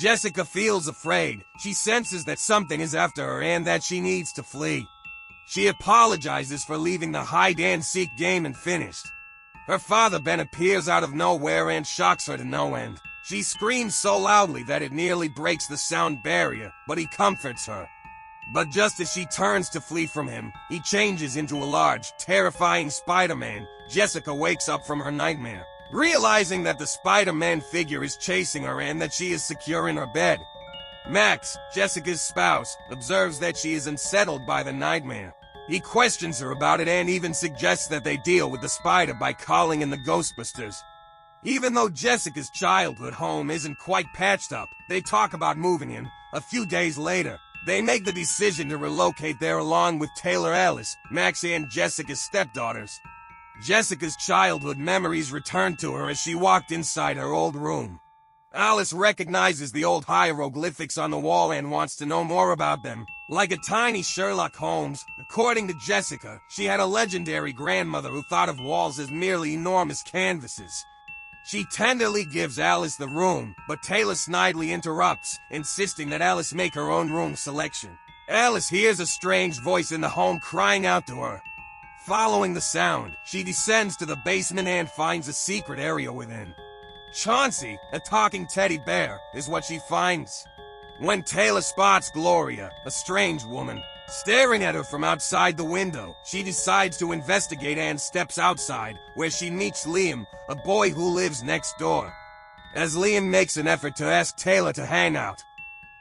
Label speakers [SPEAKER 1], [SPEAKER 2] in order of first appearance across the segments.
[SPEAKER 1] Jessica feels afraid. She senses that something is after her and that she needs to flee. She apologizes for leaving the hide-and-seek game unfinished. Her father Ben appears out of nowhere and shocks her to no end. She screams so loudly that it nearly breaks the sound barrier, but he comforts her. But just as she turns to flee from him, he changes into a large, terrifying Spider-Man. Jessica wakes up from her nightmare, realizing that the Spider-Man figure is chasing her and that she is secure in her bed. Max, Jessica's spouse, observes that she is unsettled by the nightmare. He questions her about it and even suggests that they deal with the spider by calling in the Ghostbusters. Even though Jessica's childhood home isn't quite patched up, they talk about moving in. A few days later, they make the decision to relocate there along with Taylor Alice, Max and Jessica's stepdaughters. Jessica's childhood memories return to her as she walked inside her old room. Alice recognizes the old hieroglyphics on the wall and wants to know more about them. Like a tiny Sherlock Holmes, according to Jessica, she had a legendary grandmother who thought of walls as merely enormous canvases. She tenderly gives Alice the room, but Taylor snidely interrupts, insisting that Alice make her own room selection. Alice hears a strange voice in the home crying out to her. Following the sound, she descends to the basement and finds a secret area within. Chauncey, a talking teddy bear, is what she finds. When Taylor spots Gloria, a strange woman, staring at her from outside the window, she decides to investigate and steps outside, where she meets Liam, a boy who lives next door. As Liam makes an effort to ask Taylor to hang out.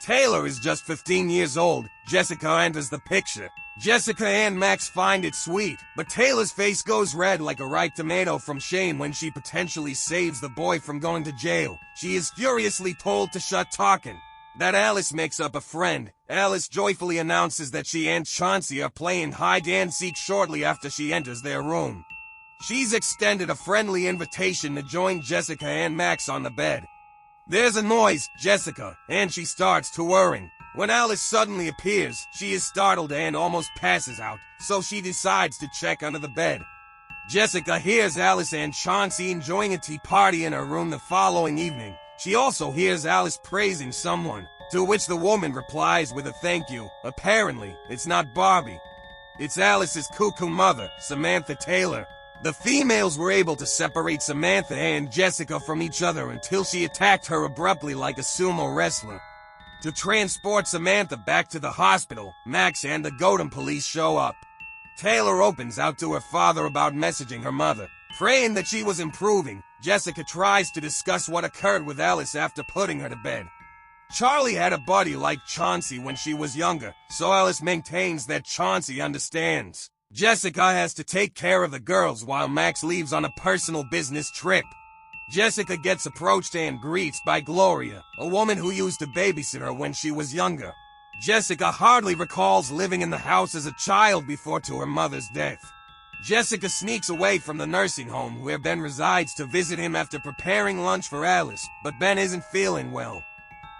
[SPEAKER 1] Taylor is just 15 years old. Jessica enters the picture. Jessica and Max find it sweet, but Taylor's face goes red like a ripe tomato from shame when she potentially saves the boy from going to jail. She is furiously told to shut talking. That Alice makes up a friend. Alice joyfully announces that she and Chauncey are playing hide-and-seek shortly after she enters their room. She's extended a friendly invitation to join Jessica and Max on the bed. There's a noise, Jessica, and she starts to whirring. When Alice suddenly appears, she is startled and almost passes out, so she decides to check under the bed. Jessica hears Alice and Chauncey enjoying a tea party in her room the following evening. She also hears Alice praising someone, to which the woman replies with a thank you. Apparently, it's not Barbie. It's Alice's cuckoo mother, Samantha Taylor. The females were able to separate Samantha and Jessica from each other until she attacked her abruptly like a sumo wrestler. To transport Samantha back to the hospital, Max and the Gotham police show up. Taylor opens out to her father about messaging her mother. Praying that she was improving, Jessica tries to discuss what occurred with Alice after putting her to bed. Charlie had a buddy like Chauncey when she was younger, so Alice maintains that Chauncey understands. Jessica has to take care of the girls while Max leaves on a personal business trip. Jessica gets approached and greets by Gloria, a woman who used to babysit her when she was younger. Jessica hardly recalls living in the house as a child before her mother's death. Jessica sneaks away from the nursing home where Ben resides to visit him after preparing lunch for Alice, but Ben isn't feeling well.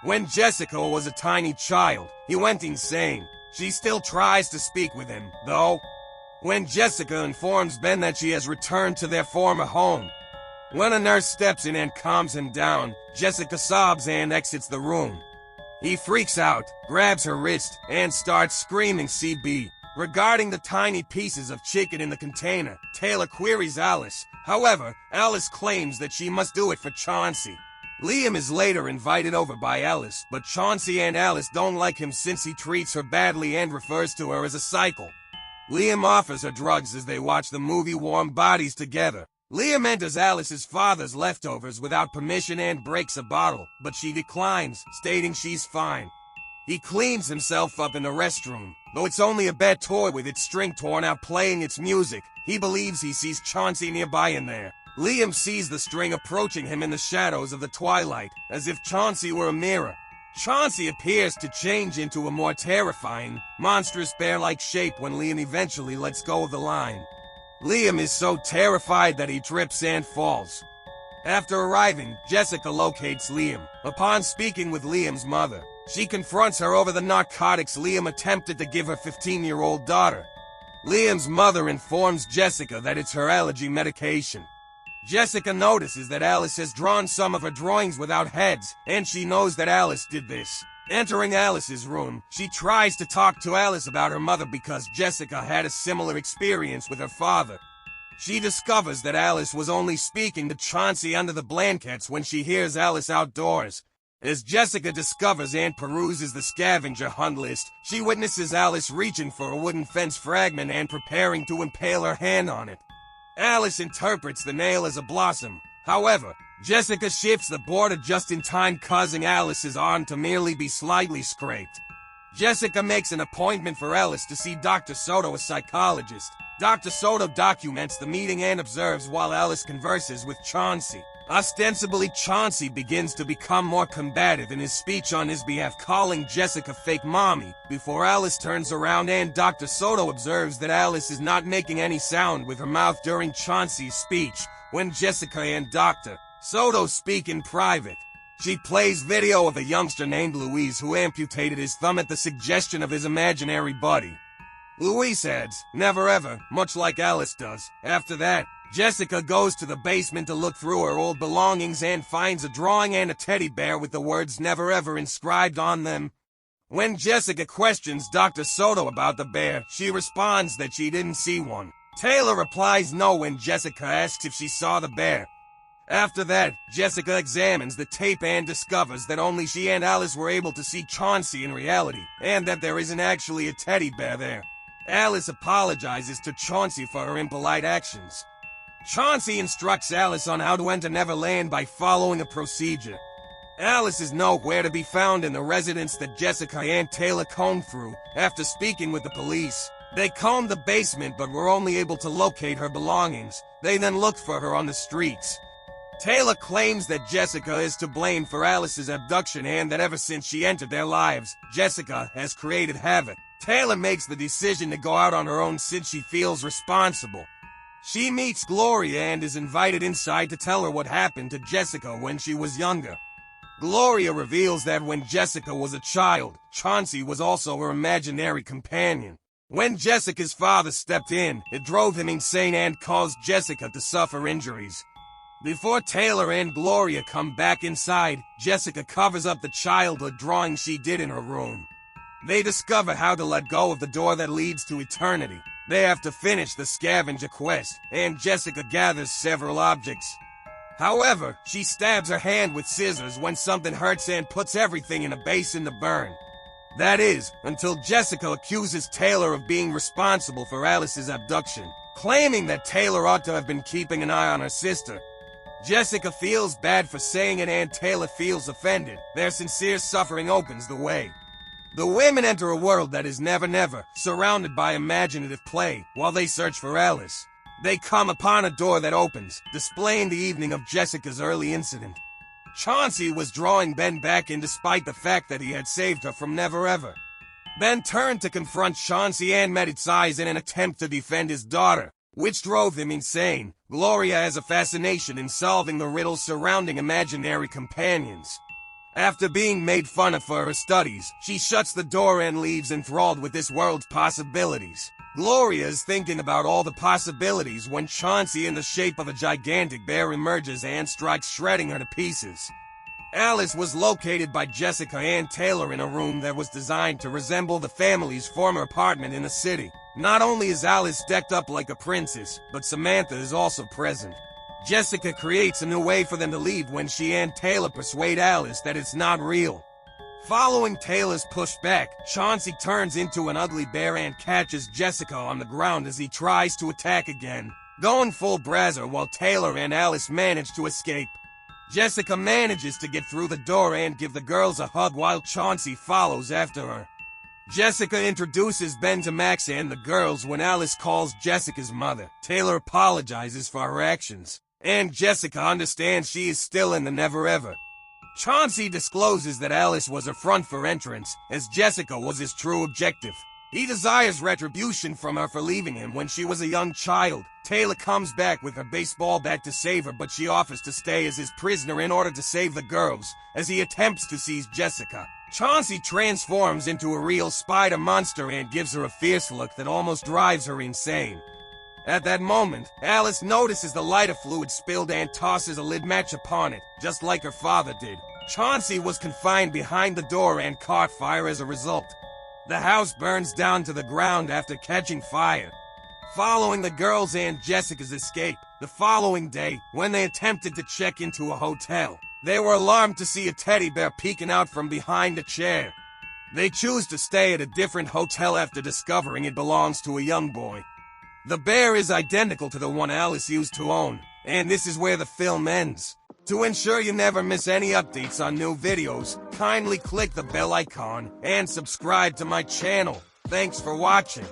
[SPEAKER 1] When Jessica was a tiny child, he went insane. She still tries to speak with him, though. When Jessica informs Ben that she has returned to their former home. When a nurse steps in and calms him down, Jessica sobs and exits the room. He freaks out, grabs her wrist, and starts screaming CB. Regarding the tiny pieces of chicken in the container, Taylor queries Alice. However, Alice claims that she must do it for Chauncey. Liam is later invited over by Alice, but Chauncey and Alice don't like him since he treats her badly and refers to her as a cycle. Liam offers her drugs as they watch the movie Warm Bodies together. Liam enters Alice's father's leftovers without permission and breaks a bottle, but she declines, stating she's fine. He cleans himself up in the restroom. Though it's only a bad toy with its string torn out playing its music, he believes he sees Chauncey nearby in there. Liam sees the string approaching him in the shadows of the twilight, as if Chauncey were a mirror. Chauncey appears to change into a more terrifying, monstrous bear-like shape when Liam eventually lets go of the line. Liam is so terrified that he trips and falls. After arriving, Jessica locates Liam. Upon speaking with Liam's mother, she confronts her over the narcotics Liam attempted to give her 15-year-old daughter. Liam's mother informs Jessica that it's her allergy medication. Jessica notices that Alice has drawn some of her drawings without heads, and she knows that Alice did this. Entering Alice's room, she tries to talk to Alice about her mother because Jessica had a similar experience with her father. She discovers that Alice was only speaking to Chauncey under the blankets when she hears Alice outdoors. As Jessica discovers and peruses the scavenger hunt list, she witnesses Alice reaching for a wooden fence fragment and preparing to impale her hand on it. Alice interprets the nail as a blossom. However, Jessica shifts the border just in time, causing Alice's arm to merely be slightly scraped. Jessica makes an appointment for Alice to see Dr. Soto, a psychologist. Dr. Soto documents the meeting and observes while Alice converses with Chauncey. Ostensibly, Chauncey begins to become more combative in his speech on his behalf, calling Jessica fake mommy, before Alice turns around and Dr. Soto observes that Alice is not making any sound with her mouth during Chauncey's speech, when Jessica and Dr. Soto speak in private. She plays video of a youngster named Luis who amputated his thumb at the suggestion of his imaginary buddy. Luis adds, "Never ever," much like Alice does. After that, Jessica goes to the basement to look through her old belongings and finds a drawing and a teddy bear with the words "Never Ever" inscribed on them. When Jessica questions Dr. Soto about the bear, she responds that she didn't see one. Taylor replies no when Jessica asks if she saw the bear. After that, Jessica examines the tape and discovers that only she and Alice were able to see Chauncey in reality, and that there isn't actually a teddy bear there. Alice apologizes to Chauncey for her impolite actions. Chauncey instructs Alice on how to enter Neverland by following a procedure. Alice is nowhere to be found in the residence that Jessica and Taylor combed through. After speaking with the police, they combed the basement but were only able to locate her belongings. They then looked for her on the streets. Taylor claims that Jessica is to blame for Alice's abduction and that ever since she entered their lives, Jessica has created havoc. Taylor makes the decision to go out on her own since she feels responsible. She meets Gloria and is invited inside to tell her what happened to Jessica when she was younger. Gloria reveals that when Jessica was a child, Chauncey was also her imaginary companion. When Jessica's father stepped in, it drove him insane and caused Jessica to suffer injuries. Before Taylor and Gloria come back inside, Jessica covers up the childhood drawing she did in her room. They discover how to let go of the door that leads to eternity. They have to finish the scavenger quest, and Jessica gathers several objects. However, she stabs her hand with scissors when something hurts and puts everything in a basin to burn. That is, until Jessica accuses Taylor of being responsible for Alice's abduction, claiming that Taylor ought to have been keeping an eye on her sister. Jessica feels bad for saying it and Taylor feels offended. Their sincere suffering opens the way. The women enter a world that is never, surrounded by imaginative play, while they search for Alice. They come upon a door that opens, displaying the evening of Jessica's early incident. Chauncey was drawing Ben back in despite the fact that he had saved her from Never Ever. Ben turned to confront Chauncey and met its eyes in an attempt to defend his daughter, which drove him insane. Gloria has a fascination in solving the riddles surrounding imaginary companions. After being made fun of for her studies, she shuts the door and leaves enthralled with this world's possibilities. Gloria is thinking about all the possibilities when Chauncey in the shape of a gigantic bear emerges and strikes, shredding her to pieces. Alice was located by Jessica and Taylor in a room that was designed to resemble the family's former apartment in the city. Not only is Alice decked up like a princess, but Samantha is also present. Jessica creates a new way for them to leave when she and Taylor persuade Alice that it's not real. Following Taylor's pushback, Chauncey turns into an ugly bear and catches Jessica on the ground as he tries to attack again, going full Brazzer while Taylor and Alice manage to escape. Jessica manages to get through the door and give the girls a hug while Chauncey follows after her. Jessica introduces Ben to Max and the girls when Alice calls Jessica's mother. Taylor apologizes for her actions, and Jessica understands she is still in the Never Ever. Chauncey discloses that Alice was a front for entrance, as Jessica was his true objective. He desires retribution from her for leaving him when she was a young child. Taylor comes back with her baseball bat to save her, but she offers to stay as his prisoner in order to save the girls, as he attempts to seize Jessica. Chauncey transforms into a real spider monster and gives her a fierce look that almost drives her insane. At that moment, Alice notices the lighter fluid spilled and tosses a lid match upon it, just like her father did. Chauncey was confined behind the door and caught fire as a result. The house burns down to the ground after catching fire. Following the girls and Jessica's escape, the following day, when they attempted to check into a hotel, they were alarmed to see a teddy bear peeking out from behind a chair. They choose to stay at a different hotel after discovering it belongs to a young boy. The bear is identical to the one Alice used to own, and this is where the film ends. To ensure you never miss any updates on new videos, kindly click the bell icon and subscribe to my channel. Thanks for watching.